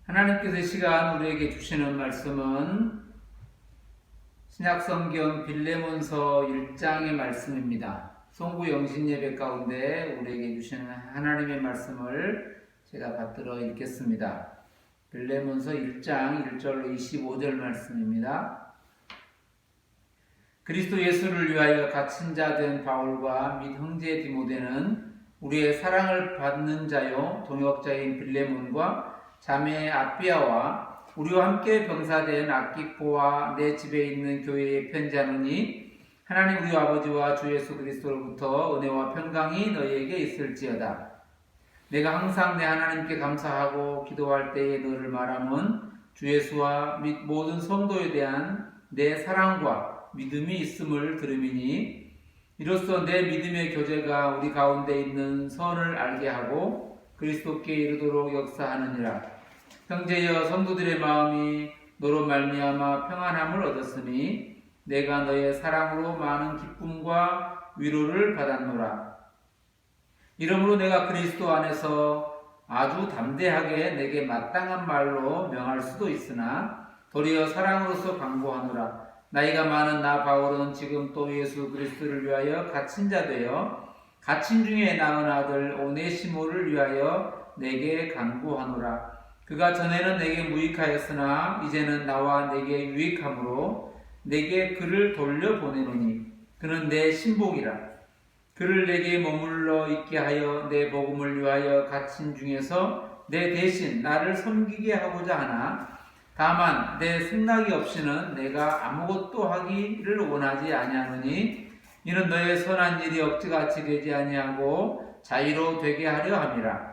하나님께서 이 시간 우리에게 주시는 말씀은 신약성경 빌레몬서 1장의 말씀입니다. 송구 영신예배 가운데 우리에게 주시는 하나님의 말씀을 제가 받들어 읽겠습니다. 빌레몬서 1장 1절로 25절 말씀입니다. 그리스도 예수를 위하여 갇힌 자 된 바울과 및 형제 디모데는 우리의 사랑을 받는 자요 동역자인 빌레몬과 자매 아비아와 우리와 함께 병사된 아키포와 내 집에 있는 교회에 편지하노니 하나님 우리 아버지와 주 예수 그리스도로부터 은혜와 평강이 너희에게 있을지어다. 내가 항상 내 하나님께 감사하고 기도할 때에 너를 말함은 주 예수와 및 모든 성도에 대한 내 사랑과 믿음이 있음을 들음이니 이로써 내 믿음의 교제가 우리 가운데 있는 선을 알게 하고 그리스도께 이르도록 역사하느니라. 형제여 성도들의 마음이 너로 말미암아 평안함을 얻었으니 내가 너의 사랑으로 많은 기쁨과 위로를 받았노라. 이러므로 내가 그리스도 안에서 아주 담대하게 내게 마땅한 말로 명할 수도 있으나 도리어 사랑으로서 강구하노라. 나이가 많은 나 바울은 지금 또 예수 그리스도를 위하여 갇힌 자 되어 갇힌 중에 낳은 아들 오네시모를 위하여 내게 간구하노라. 그가 전에는 내게 무익하였으나 이제는 나와 내게 유익함으로 내게 그를 돌려보내노니 그는 내 신복이라. 그를 내게 머물러 있게 하여 내 복음을 위하여 갇힌 중에서 내 대신 나를 섬기게 하고자 하나 다만 내 승낙이 없이는 내가 아무것도 하기를 원하지 아니하노니 이는 너의 선한 일이 억지같이 되지 아니하고 자유로 되게 하려 함이라.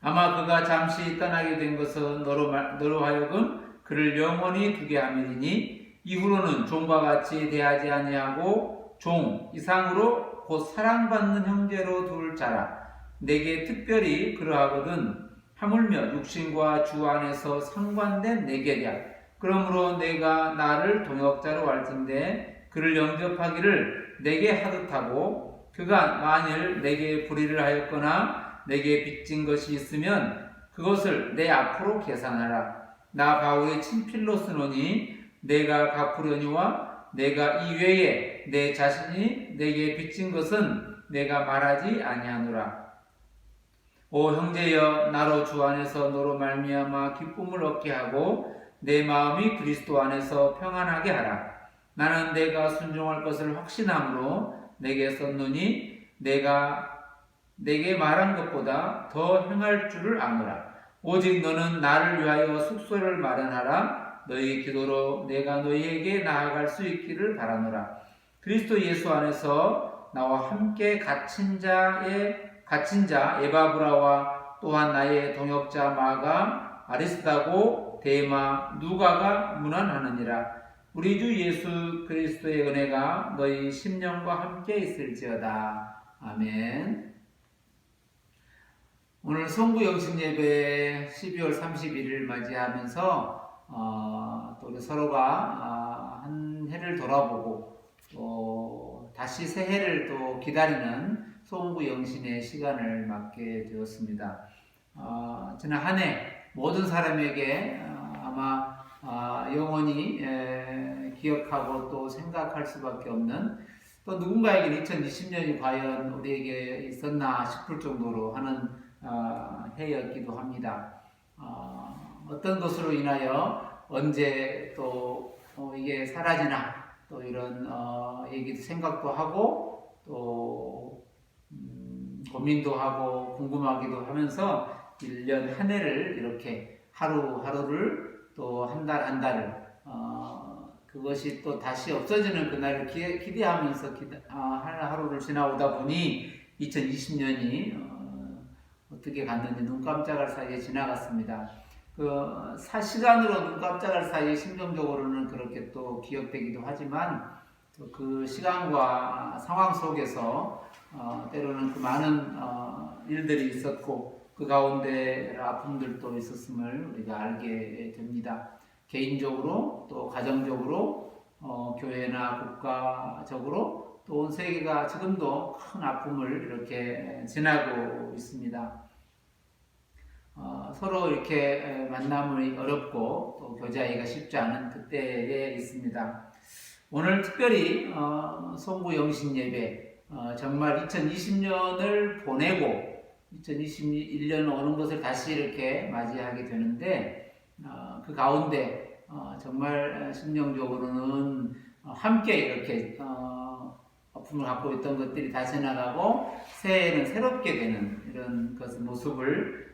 아마 그가 잠시 떠나게 된 것은 너로 하여금 그를 영원히 두게 함이니 이후로는 종과 같이 대하지 아니하고 종 이상으로 곧 사랑받는 형제로 둘 자라. 내게 특별히 그러하거든 하물며 육신과 주 안에서 상관된 내게랴. 그러므로 내가 나를 동역자로 할 텐데 그를 영접하기를 내게 하듯하고 그가 만일 내게 불의를 하였거나 내게 빚진 것이 있으면 그것을 내 앞으로 계산하라. 나 바울의 친필로 쓰노니 내가 갚으려니와 내가 이외에 내 자신이 내게 빚진 것은 내가 말하지 아니하노라. 오 형제여 나로 주 안에서 너로 말미암아 기쁨을 얻게 하고 내 마음이 그리스도 안에서 평안하게 하라. 나는 내가 순종할 것을 확신함으로 내게 썼노니 내가 내게 말한 것보다 더 행할 줄을 아노라. 오직 너는 나를 위하여 숙소를 마련하라. 너희 기도로 내가 너희에게 나아갈 수 있기를 바라노라. 그리스도 예수 안에서 나와 함께 갇힌 자 에바브라와 또한 나의 동역자 마가 아리스다고 데마 누가가 문안하느니라. 우리 주 예수 그리스도의 은혜가 너희 심령과 함께 있을지어다. 아멘. 오늘 성구 영신 예배 12월 31일 맞이하면서 또 우리 서로가 한 해를 돌아보고 또 다시 새해를 또 기다리는 송구 영신의 시간을 맞게 되었습니다. 지난 한 해 모든 사람에게 아마 영원히 기억하고 또 생각할 수밖에 없는 또 누군가에게 2020년이 과연 우리에게 있었나 싶을 정도로 하는 해였기도 합니다. 어떤 것으로 인하여 언제 또 이게 사라지나 또 이런 얘기도 생각도 하고 또 고민도 하고 궁금하기도 하면서 1년 한 해를 이렇게 하루하루를 또 한 달 한 달을 그것이 또 다시 없어지는 그날을 기대하면서 하루하루를 지나오다 보니 2020년이 어떻게 갔는지 눈 깜짝할 사이에 지나갔습니다. 시간으로 눈 깜짝할 사이에 심정적으로는 그렇게 또 기억되기도 하지만 또 그 시간과 상황 속에서 때로는 그 많은 일들이 있었고 그 가운데 아픔들도 있었음을 우리가 알게 됩니다. 개인적으로 또 가정적으로 교회나 국가적으로 또 온 세계가 지금도 큰 아픔을 이렇게 지나고 있습니다. 서로 이렇게 만남이 어렵고 또 교제하기가 쉽지 않은 그때에 있습니다. 오늘 특별히 송구 영신 예배 정말 2020년을 보내고 2021년 오는 것을 다시 이렇게 맞이하게 되는데 그 가운데 정말 심령적으로는 함께 이렇게 아픔을 갖고 있던 것들이 다시 나가고 새해에는 새롭게 되는 이런 것의 모습을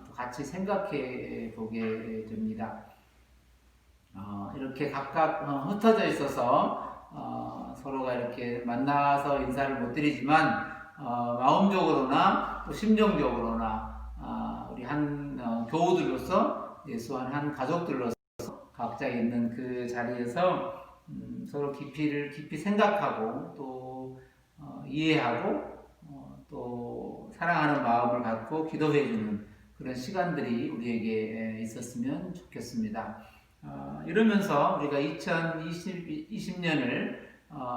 또 같이 생각해 보게 됩니다. 이렇게 각각 흩어져 있어서 서로가 이렇게 만나서 인사를 못 드리지만 마음적으로나 또 심정적으로나 우리 한 교우들로서 예수 한 가족들로서 각자 있는 그 자리에서 서로 깊이 생각하고 또 이해하고 또 사랑하는 마음을 갖고 기도해주는 그런 시간들이 우리에게 있었으면 좋겠습니다. 이러면서 우리가 2020년을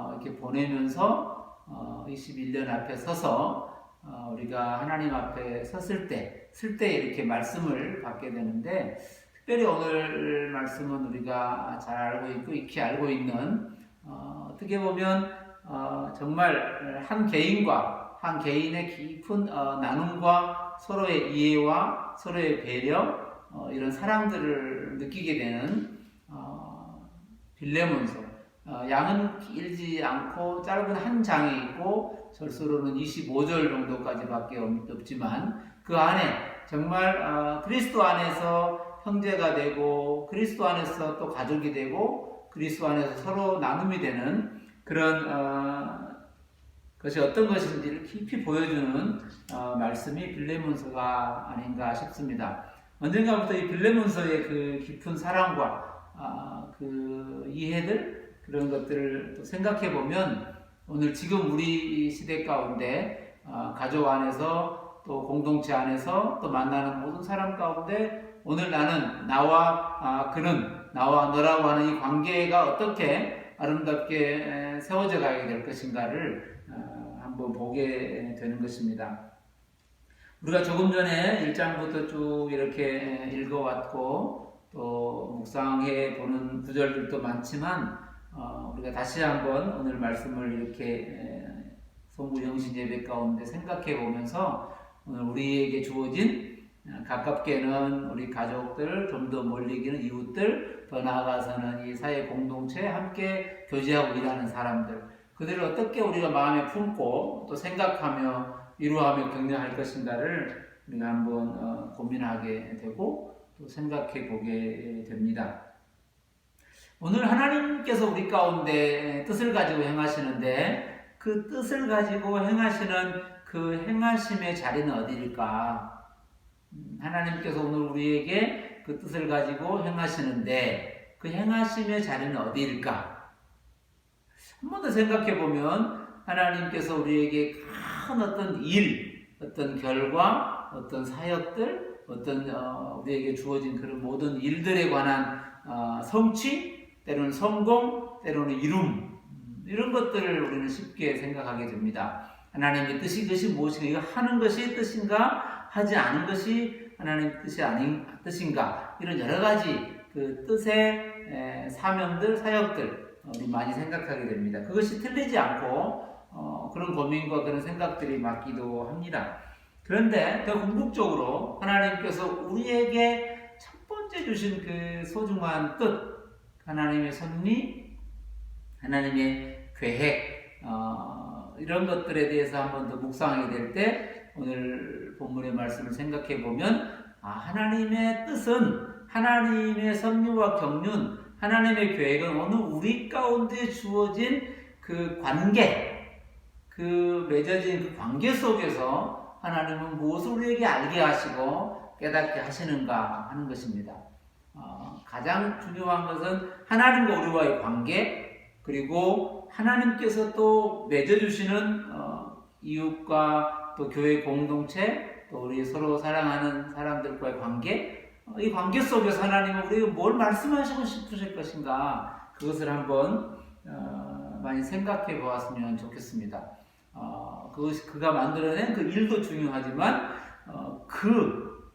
이렇게 보내면서 21년 앞에 서서 우리가 하나님 앞에 섰을 때 이렇게 말씀을 받게 되는데 특별히 오늘 말씀은 우리가 잘 알고 있고 익히 알고 있는 어떻게 보면 정말 한 개인과 한 개인의 깊은 나눔과 서로의 이해와 서로의 배려 이런 사랑들을 느끼게 되는 빌레몬서. 양은 길지 않고 짧은 한 장이 있고 절수로는 25절 정도까지밖에 없지만 그 안에 정말 그리스도 안에서 형제가 되고 그리스도 안에서 또 가족이 되고 그리스도 안에서 서로 나눔이 되는 그런 것이 어떤 것인지를 깊이 보여주는 말씀이 빌레몬서가 아닌가 싶습니다. 언젠가부터 이 빌레몬서의 그 깊은 사랑과 그 이해들 그런 것들을 또 생각해 보면 오늘 지금 우리 시대 가운데 가족 안에서 또 공동체 안에서 또 만나는 모든 사람 가운데 오늘 나는 나와 그는 나와 너라고 하는 이 관계가 어떻게 아름답게 세워져 가게 될 것인가를 한번 보게 되는 것입니다. 우리가 조금 전에 1장부터 쭉 이렇게 읽어왔고 또 묵상해 보는 구절들도 많지만 우리가 다시 한번 오늘 말씀을 이렇게 송구 영신 예배 가운데 생각해 보면서 오늘 우리에게 주어진 가깝게는 우리 가족들, 좀 더 멀리기는 이웃들, 더 나아가서는 이 사회 공동체 함께 교제하고 일하는 사람들 그들을 어떻게 우리가 마음에 품고 또 생각하며 위로하며 격려할 것인가를 우리가 한번 고민하게 되고 또 생각해 보게 됩니다. 오늘 하나님께서 우리 가운데 뜻을 가지고 행하시는데 그 뜻을 가지고 행하시는 그 행하심의 자리는 어디일까? 하나님께서 오늘 우리에게 그 뜻을 가지고 행하시는데 그 행하심의 자리는 어디일까? 한 번 더 생각해 보면 하나님께서 우리에게 큰 어떤 일, 어떤 결과, 어떤 사역들, 어떤 우리에게 주어진 그런 모든 일들에 관한 성취, 때로는 성공, 때로는 이룸 이런 것들을 우리는 쉽게 생각하게 됩니다. 하나님의 뜻이 그것이 무엇인가? 이거 하는 것이 뜻인가? 하지 않은 것이 하나님의 뜻이 아닌 뜻인가? 이런 여러 가지 그 뜻의 사명들, 사역들 우리 많이 생각하게 됩니다. 그것이 틀리지 않고 그런 고민과 그런 생각들이 맞기도 합니다. 그런데 더 궁극적으로 하나님께서 우리에게 첫 번째 주신 그 소중한 뜻, 하나님의 섭리, 하나님의 계획 이런 것들에 대해서 한 번 더 묵상하게 될 때 오늘 본문의 말씀을 생각해 보면 하나님의 뜻은 하나님의 섭리와 경륜, 하나님의 계획은 오늘 우리 가운데 주어진 그 관계, 그 맺어진 그 관계 속에서 하나님은 무엇을 우리에게 알게 하시고 깨닫게 하시는가 하는 것입니다. 가장 중요한 것은 하나님과 우리와의 관계, 그리고 하나님께서 또 맺어주시는 이웃과 또 교회 공동체, 또 우리 서로 사랑하는 사람들과의 관계, 이 관계 속에서 하나님은 우리에게 뭘 말씀하시고 싶으실 것인가 그것을 한번 많이 생각해 보았으면 좋겠습니다. 그가 만들어낸 그 일도 중요하지만 그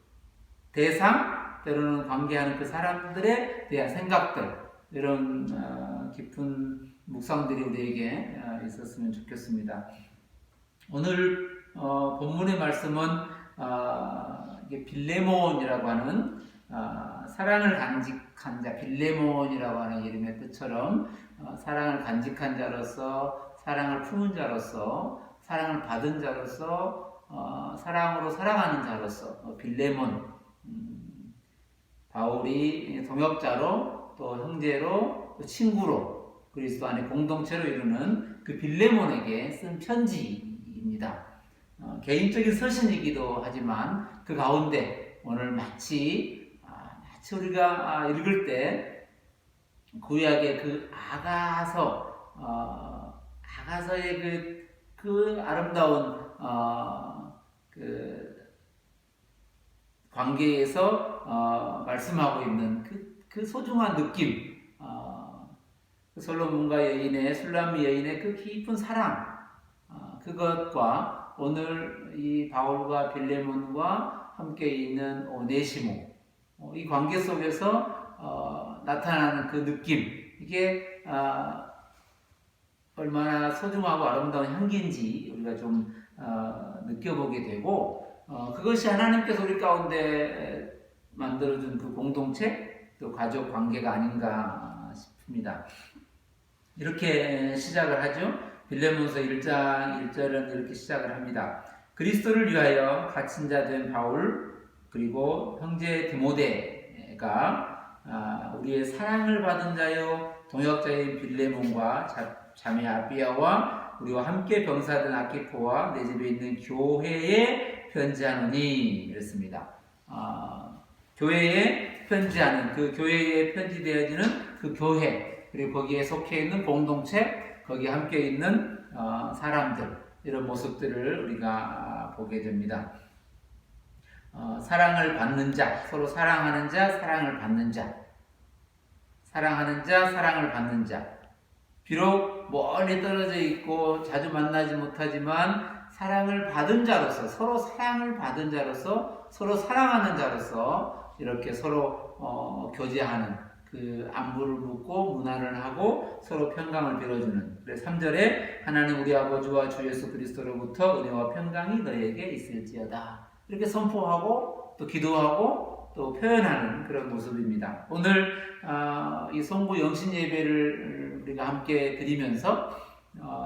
대상, 때로는 관계하는 그 사람들에 대한 생각들, 이런 깊은 묵상들이 우리에게 있었으면 좋겠습니다. 오늘 본문의 말씀은 이게 빌레몬이라고 하는 사랑을 간직한 자, 빌레몬이라고 하는 이름의 뜻처럼 사랑을 간직한 자로서, 사랑을 품은 자로서, 사랑을 받은 자로서, 사랑으로 사랑하는 자로서 빌레몬, 바울이 동역자로 또 형제로 또 친구로 그리스도 안에 공동체로 이루는 그 빌레몬에게 쓴 편지입니다. 개인적인 서신이기도 하지만 그 가운데 오늘 마치 우리가 읽을 때 구약의 그 아가서의 그 아름다운 그 관계에서 말씀하고 있는 그 소중한 느낌, 솔로몬과 여인의, 술람미 여인의 그 깊은 사랑, 그것과 오늘 이 바울과 빌레몬과 함께 있는 오네시모, 이 관계 속에서 나타나는 그 느낌, 이게 얼마나 소중하고 아름다운 향기인지 우리가 좀 느껴보게 되고, 그것이 하나님께서 우리 가운데 만들어준 그 공동체, 또 가족 관계가 아닌가 싶습니다. 이렇게 시작을 하죠. 빌레몬서 1장 1절은 이렇게 시작을 합니다. 그리스도를 위하여 갇힌 자 된 바울, 그리고 형제 디모데가 우리의 사랑을 받은 자요 동역자인 빌레몬과 자매 아비아와 우리와 함께 병사된 아키포와 내 집에 있는 교회에 편지하노니 이랬습니다. 교회에 편지하는, 그 교회에 편지되어지는 그 교회, 그리고 거기에 속해 있는 공동체, 거기에 함께 있는 사람들, 이런 모습들을 우리가 보게 됩니다. 사랑을 받는 자, 서로 사랑하는 자, 사랑을 받는 자, 사랑하는 자, 사랑을 받는 자. 비록 멀리 떨어져 있고 자주 만나지 못하지만 사랑을 받은 자로서, 서로 사랑을 받은 자로서, 서로 사랑하는 자로서 이렇게 서로 교제하는, 그 안부를 묻고 문안을 하고 서로 평강을 빌어주는. 그래서 3절에 하나님 우리 아버지와 주 예수 그리스도로부터 은혜와 평강이 너에게 있을지어다, 이렇게 선포하고 또 기도하고 또 표현하는 그런 모습입니다. 오늘 이 송구 영신 예배를 우리가 함께 드리면서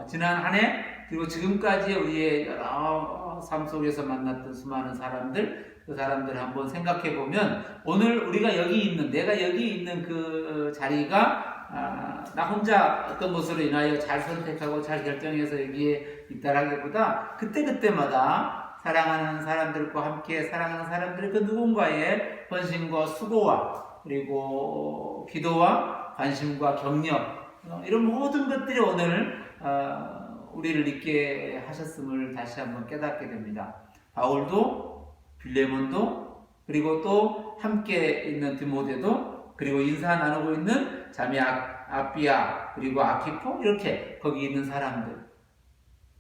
지난 한 해 그리고 지금까지 우리의 여러 삶 속에서 만났던 수많은 사람들, 그 사람들을 한번 생각해 보면 오늘 우리가 여기 있는, 내가 여기 있는 그 자리가 나 혼자 어떤 것으로 인하여 잘 선택하고 잘 결정해서 여기에 있다라기보다 그때그때마다 사랑하는 사람들과 함께 사랑하는 사람들의 그 누군가의 헌신과 수고와 그리고 기도와 관심과 격려, 이런 모든 것들이 오늘 우리를 있게 하셨음을 다시 한번 깨닫게 됩니다. 바울도 빌레몬도 그리고 또 함께 있는 디모데도 그리고 인사 나누고 있는 자매 아비아 그리고 아키포, 이렇게 거기 있는 사람들,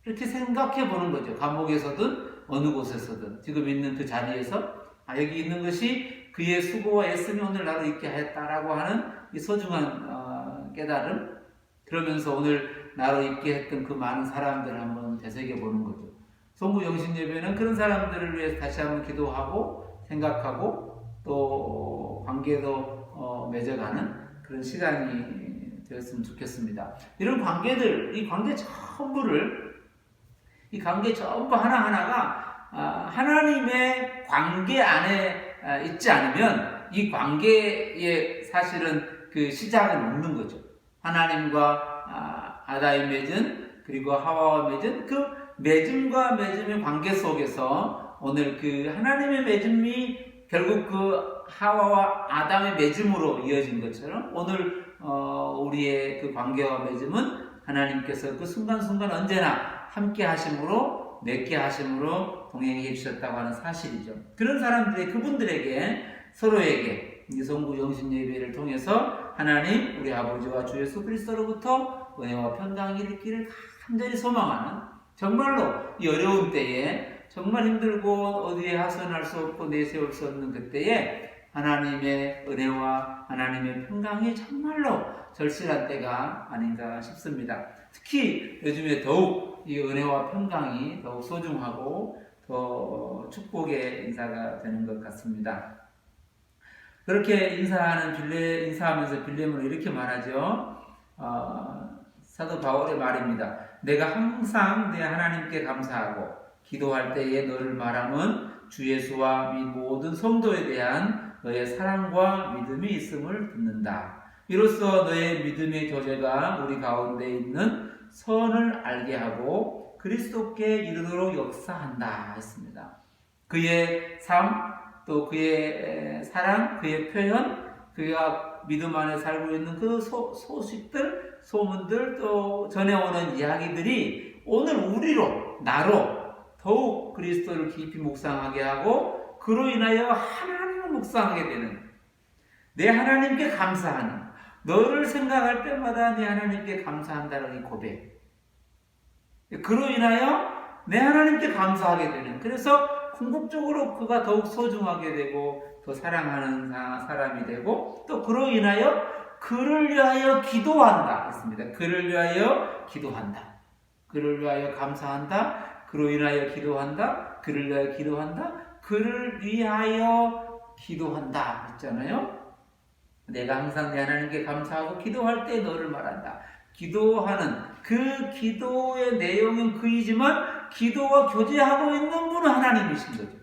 이렇게 생각해 보는 거죠. 감옥에서든 어느 곳에서든 지금 있는 그 자리에서 여기 있는 것이 그의 수고와 애씀이 오늘 나를 있게 하였다라고 하는 이 소중한 깨달음, 그러면서 오늘 나로 있게 했던 그 많은 사람들을 한번 되새겨 보는 거죠. 송구 영신 예배는 그런 사람들을 위해서 다시 한번 기도하고 생각하고 또 관계도 맺어가는 그런 시간이 되었으면 좋겠습니다. 이런 관계들, 이 관계 전부 하나하나가 하나님의 관계 안에 있지 않으면 이 관계에 사실은 그 시작은 없는 거죠. 하나님과 아담이 맺은, 그리고 하와와 맺은 그 맺음과 맺음의 관계 속에서 오늘 그 하나님의 맺음이 결국 그 하와와 아담의 맺음으로 이어진 것처럼 오늘 우리의 그 관계와 맺음은 하나님께서 그 순간순간 언제나 함께 하심으로, 맺게 하심으로 동행해 주셨다고 하는 사실이죠. 그런 사람들이, 그분들에게, 서로에게 이 송구 영신 예배를 통해서 하나님 우리 아버지와 주 예수 그리스도로부터 은혜와 평강이 있기를 간절히 소망하는, 정말로 이 어려운 때에 정말 힘들고 어디에 하소연할 수 없고 내세울 수 없는 그때에 하나님의 은혜와 하나님의 평강이 정말로 절실한 때가 아닌가 싶습니다. 특히 요즘에 더욱 이 은혜와 평강이 더욱 소중하고 더 축복의 인사가 되는 것 같습니다. 그렇게 인사하면서 빌레몬은 이렇게 말하죠. 사도 바울의 말입니다. 내가 항상 내 하나님께 감사하고 기도할 때에 너를 말함은 주 예수와 및 모든 성도에 대한 너의 사랑과 믿음이 있음을 듣는다. 이로써 너의 믿음의 교제가 우리 가운데 있는 선을 알게 하고 그리스도께 이르도록 역사한다 했습니다. 그의 삶, 또 그의 사랑, 그의 표현, 그가 믿음 안에 살고 있는 그 소식들, 소문들, 또 전해오는 이야기들이 오늘 나로 더욱 그리스도를 깊이 묵상하게 하고 그로 인하여 하나님을 묵상하게 되는, 내 하나님께 감사하는, 너를 생각할 때마다 내 하나님께 감사한다는 이 고백, 그로 인하여 내 하나님께 감사하게 되는, 그래서 궁극적으로 그가 더욱 소중하게 되고 더 사랑하는 사람이 되고, 또 그로 인하여 그를 위하여 기도한다 했습니다. 그를 위하여 기도한다, 그를 위하여 감사한다, 그로 인하여 기도한다, 그를 위하여 기도한다, 그를 위하여 기도한다 했잖아요. 내가 항상 내 하나님께 감사하고 기도할 때 너를 말한다. 기도하는 그 기도의 내용은 그이지만 기도와 교제하고 있는 분은 하나님이신 거죠.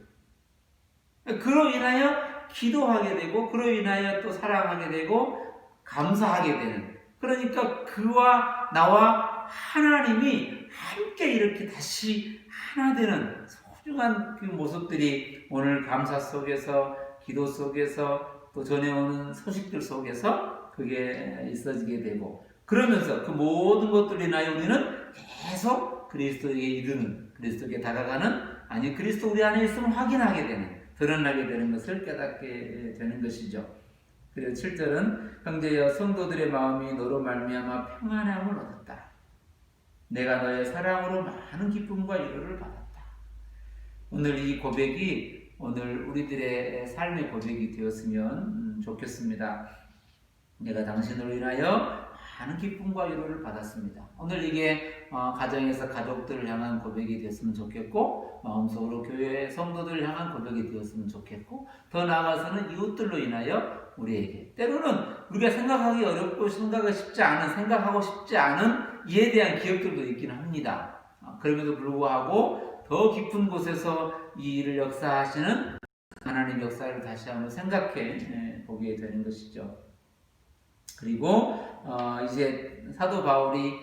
그로 인하여 기도하게 되고 그로 인하여 또 사랑하게 되고 감사하게 되는, 그러니까 그와 나와 하나님이 함께 이렇게 다시 하나 되는 소중한 그 모습들이 오늘 감사 속에서, 기도 속에서, 또 전해오는 소식들 속에서 그게 있어지게 되고, 그러면서 그 모든 것들로 인하여 우리는 계속 그리스도에게 이르는, 그리스도에게 다가가는, 아니 그리스도 우리 안에 있음을 확인하게 되는, 드러나게 되는 것을 깨닫게 되는 것이죠. 그리고 7절은 형제여 성도들의 마음이 너로 말미암아 평안함을 얻었다. 내가 너의 사랑으로 많은 기쁨과 위로를 받았다. 오늘 이 고백이 오늘 우리들의 삶의 고백이 되었으면 좋겠습니다. 내가 당신으로 인하여 많은 기쁨과 위로를 받았습니다. 오늘 이게 가정에서 가족들을 향한 고백이 되었으면 좋겠고, 마음속으로 교회 성도들을 향한 고백이 되었으면 좋겠고, 더 나아가서는 이웃들로 인하여 우리에게, 때로는 우리가 생각하기 어렵고 생각하고 싶지 않은 이에 대한 기억들도 있긴 합니다. 그럼에도 불구하고 더 깊은 곳에서 이 일을 역사하시는 하나님 역사를 다시 한번 생각해 보게 되는 것이죠. 그리고 이제 사도 바울이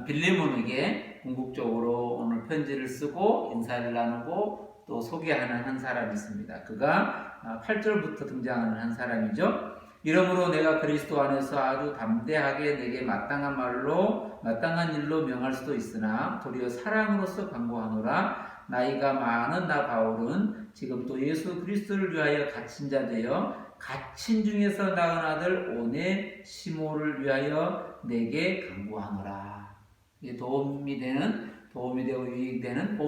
빌레몬에게 궁극적으로 오늘 편지를 쓰고 인사를 나누고 또 소개하는 한 사람이 있습니다. 그가 8절부터 등장하는 한 사람이죠. 이러므로 내가 그리스도 안에서 아주 담대하게 내게 마땅한 일로 명할 수도 있으나 도리어 사랑으로서 간구하노라. 나이가 많은 나 바울은 지금 또 예수 그리스도를 위하여 갇힌 자 되어 갇힌 중에서 낳은 아들 오네시모를 위하여 내게 간구하노라. 이게 도움이 되고 유익되는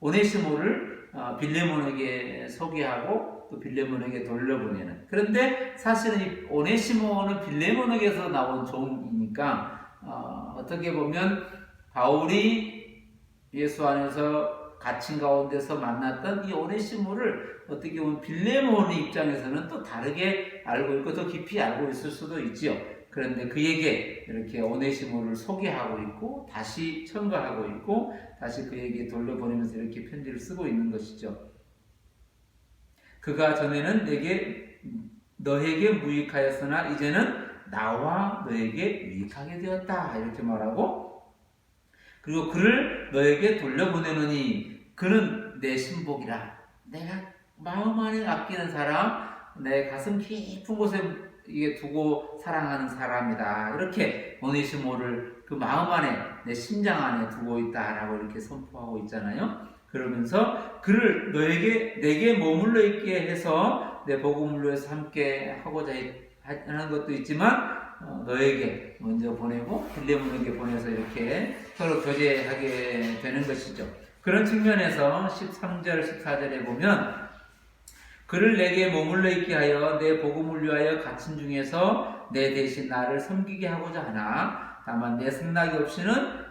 오네시모를 빌레몬에게 소개하고 또 빌레몬에게 돌려보내는. 그런데 사실은 이 오네시모는 빌레몬에게서 나온 종이니까 어떻게 보면 바울이 예수 안에서 갇힌 가운데서 만났던 이 오네시모를 어떻게 보면 빌레몬의 입장에서는 또 다르게 알고 있고 더 깊이 알고 있을 수도 있지요. 그런데 그에게 이렇게 오네시모를 소개하고 있고 다시 첨가하고 있고 다시 그에게 돌려보내면서 이렇게 편지를 쓰고 있는 것이죠. 그가 전에는 너에게 무익하였으나 이제는 나와 너에게 유익하게 되었다 이렇게 말하고, 그리고 그를 너에게 돌려보내느니 그는 내 신복이라. 내가 마음 안에 아끼는 사람, 내 가슴 깊은 곳에 두고 사랑하는 사람이다. 이렇게 오네시모를 그 마음 안에, 내 심장 안에 두고 있다라고 이렇게 선포하고 있잖아요. 그러면서 그를 내게 머물러 있게 해서 내 복음을 위해서 함께 하고자 하는 것도 있지만 너에게 먼저 보내고 빌레몬에게 보내서 이렇게 서로 교제하게 되는 것이죠. 그런 측면에서 13절, 14절에 보면 그를 내게 머물러 있게 하여 내 복음을 위하여 갇힌 중에서 내 대신 나를 섬기게 하고자 하나 다만 내 승낙이 없이는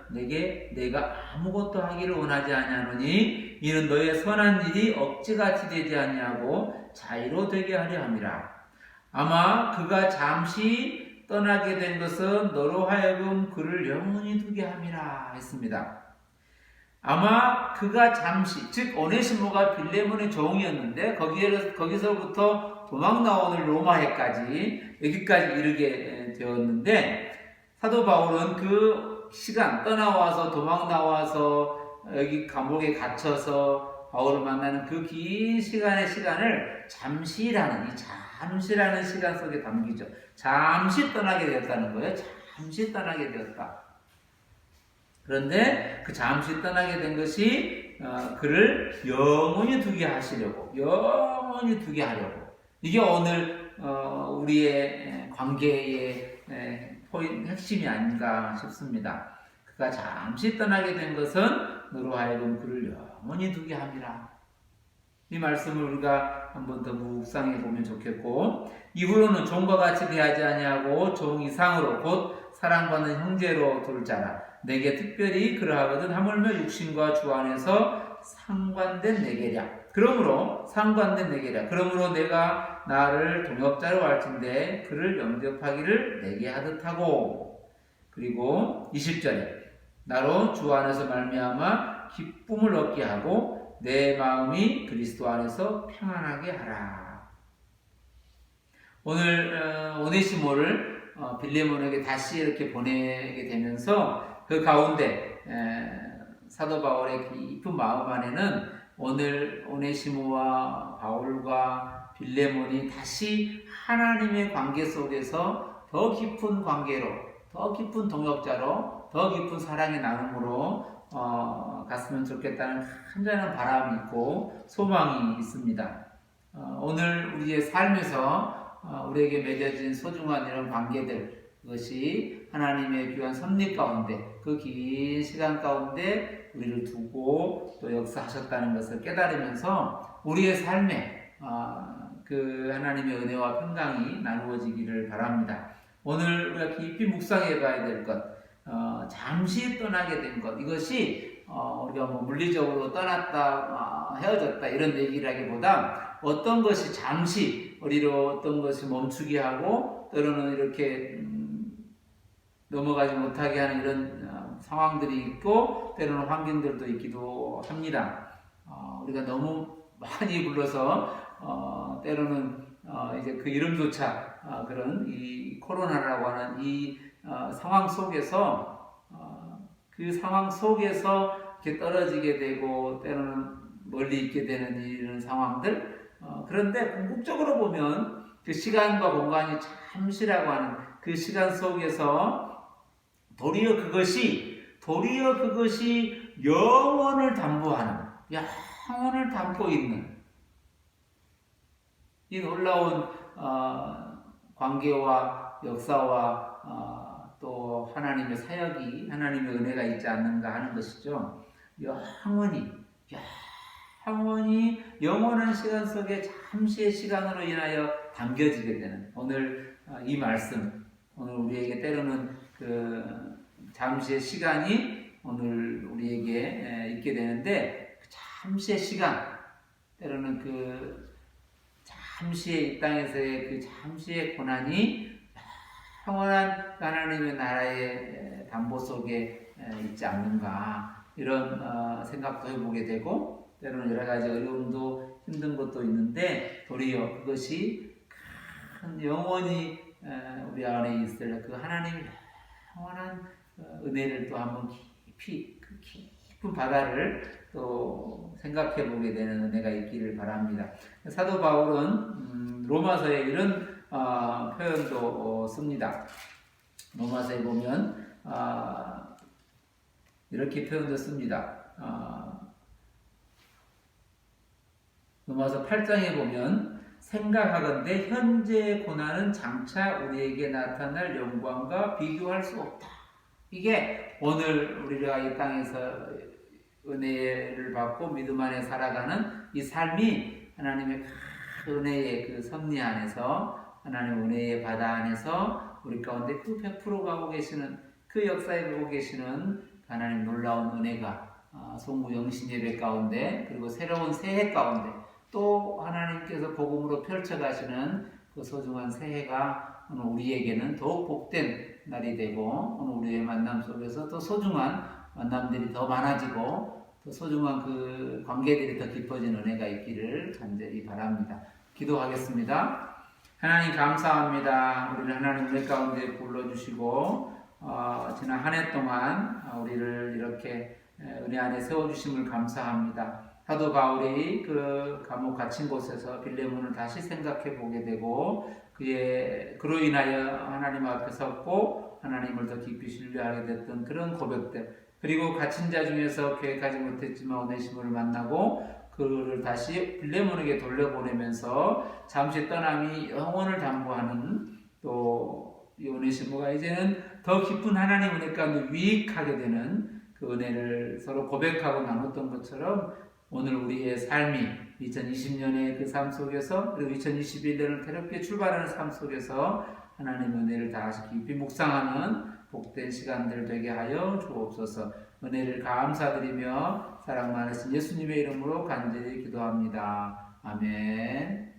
내가 아무것도 하기를 원하지 아니하노니 이는 너의 선한 일이 억지같이 되지 아니하고 자유로 되게 하려 함이라. 아마 그가 잠시 떠나게 된 것은 너로 하여금 그를 영원히 두게 함이라 했습니다. 아마 그가 잠시, 즉 오네시모가 빌레몬의 종이었는데 거기서부터 도망 나오는 로마해까지 여기까지 이르게 되었는데 사도 바울은 그 시간 떠나와서 도망 나와서 여기 감옥에 갇혀서 바울을 만나는 그 긴 시간을 잠시라는 시간 속에 담기죠. 잠시 떠나게 되었다는 거예요. 잠시 떠나게 되었다. 그런데 그 잠시 떠나게 된 것이 그를 영원히 두게 하시려고, 영원히 두게 하려고. 이게 오늘 우리의 관계의 핵심이 아닌가 싶습니다. 그가 잠시 떠나게 된 것은 너로 하여금 그를 영원히 두게 함이라. 이 말씀을 우리가 한번 더 묵상해 보면 좋겠고, 이후로는 종과 같이 대하지 아니하고 종 이상으로 곧 사랑받는 형제로 둘 자라. 내게 특별히 그러하거든 하물며 육신과 주 안에서 상관된 내게랴. 그러므로 내가 나를 동역자로 할진대 그를 영접하기를 내게 하듯 하고. 그리고 20절에 나로 주 안에서 말미암아 기쁨을 얻게 하고 내 마음이 그리스도 안에서 평안하게 하라. 오늘 오네시모를 빌레몬에게 다시 이렇게 보내게 되면서 그 가운데 사도 바울의 깊은 마음 안에는 오늘 오네시모와 바울과 빌레몬이 다시 하나님의 관계 속에서 더 깊은 관계로, 더 깊은 동역자로, 더 깊은 사랑의 나눔으로 갔으면 좋겠다는 간절한 바람이 있고 소망이 있습니다. 오늘 우리의 삶에서 우리에게 맺어진 소중한 이런 관계들, 그것이 하나님의 귀한 섭리 가운데 그 긴 시간 가운데 우리를 두고 또 역사하셨다는 것을 깨달으면서 우리의 삶에 그 하나님의 은혜와 평강이 나누어지기를 바랍니다. 오늘 우리가 깊이 묵상해 봐야 될 것, 잠시 떠나게 된 것, 이것이 우리가 뭐 물리적으로 떠났다, 헤어졌다 이런 얘기를 하기보다 어떤 것이 잠시 우리로 어떤 것이 멈추게 하고 때로는 이렇게 넘어가지 못하게 하는 이런 상황들이 있고 때로는 환경들도 있기도 합니다. 우리가 너무 많이 불러서 때로는 이제 그 이름조차 그런 이 코로나라고 하는 이 상황 속에서 그 상황 속에서 이렇게 떨어지게 되고 때로는 멀리 있게 되는 이런 상황들. 그런데 궁극적으로 보면 그 시간과 공간이 잠시라고 하는 그 시간 속에서 도리어 그것이 영원을 담보하는, 영원을 담고 있는 이 놀라운 관계와 역사와 또 하나님의 사역이, 하나님의 은혜가 있지 않는가 하는 것이죠. 영원한 시간 속에 잠시의 시간으로 인하여 담겨지게 되는 오늘 이 말씀, 오늘 우리에게 때로는 그 잠시의 시간이 오늘 우리에게 있게 되는데 그 잠시의 시간, 때로는 그 잠시의 이 땅에서의 그 잠시의 고난이 영원한 하나님의 나라의 담보 속에 있지 않는가 이런 생각도 해보게 되고 때로는 여러 가지 어려움도 힘든 것도 있는데 도리어 그것이 큰 영원히 우리 안에 있을 그 하나님의 영원한 은혜를 또 한번 깊이 그 깊은 바다를 또 생각해 보게 되는 은혜가 있기를 바랍니다. 사도 바울은 로마서에 이런 표현도 씁니다. 로마서에 보면 이렇게 표현도 씁니다. 로마서 8장에 보면 생각하건대 현재의 고난은 장차 우리에게 나타날 영광과 비교할 수 없다. 이게 오늘 우리가 이 땅에서 은혜를 받고 믿음 안에 살아가는 이 삶이 하나님의 큰 은혜의 그 섭리 안에서 하나님의 은혜의 바다 안에서 우리 가운데 그 베풀어 가고 계시는 그 역사에 보고 계시는 하나님 놀라운 은혜가 송구 영신 예배 가운데 그리고 새로운 새해 가운데 또 하나님께서 복음으로 펼쳐가시는 그 소중한 새해가 오늘 우리에게는 더욱 복된 날이 되고 오늘 우리의 만남 속에서 또 소중한 만남들이 더 많아지고 또 소중한 그 관계들이 더 깊어지는 은혜가 있기를 간절히 바랍니다. 기도하겠습니다. 하나님 감사합니다. 우리를 하나님 은혜 가운데 불러주시고 지난 한 해 동안 우리를 이렇게 은혜 안에 세워주심을 감사합니다. 사도 바울이 그 감옥 갇힌 곳에서 빌레몬을 다시 생각해 보게 되고 그로 인하여 하나님 앞에 섰고 하나님을 더 깊이 신뢰하게 됐던 그런 고백들 그리고 갇힌 자 중에서 계획하지 못했지만 오네시모를 만나고 그를 다시 빌레몬에게 돌려보내면서 잠시 떠남이 영원을 담보하는 또 이 오네시모가 이제는 더 깊은 하나님 은혜 가운데 유익하게 되는 그 은혜를 서로 고백하고 나눴던 것처럼 오늘 우리의 삶이 2020년의 그 삶 속에서 그리고 2021년을 새롭게 출발하는 삶 속에서 하나님 은혜를 다시 깊이 묵상하는 복된 시간들 되게 하여 주옵소서. 은혜를 감사드리며 사랑 많으신 예수님의 이름으로 간절히 기도합니다. 아멘.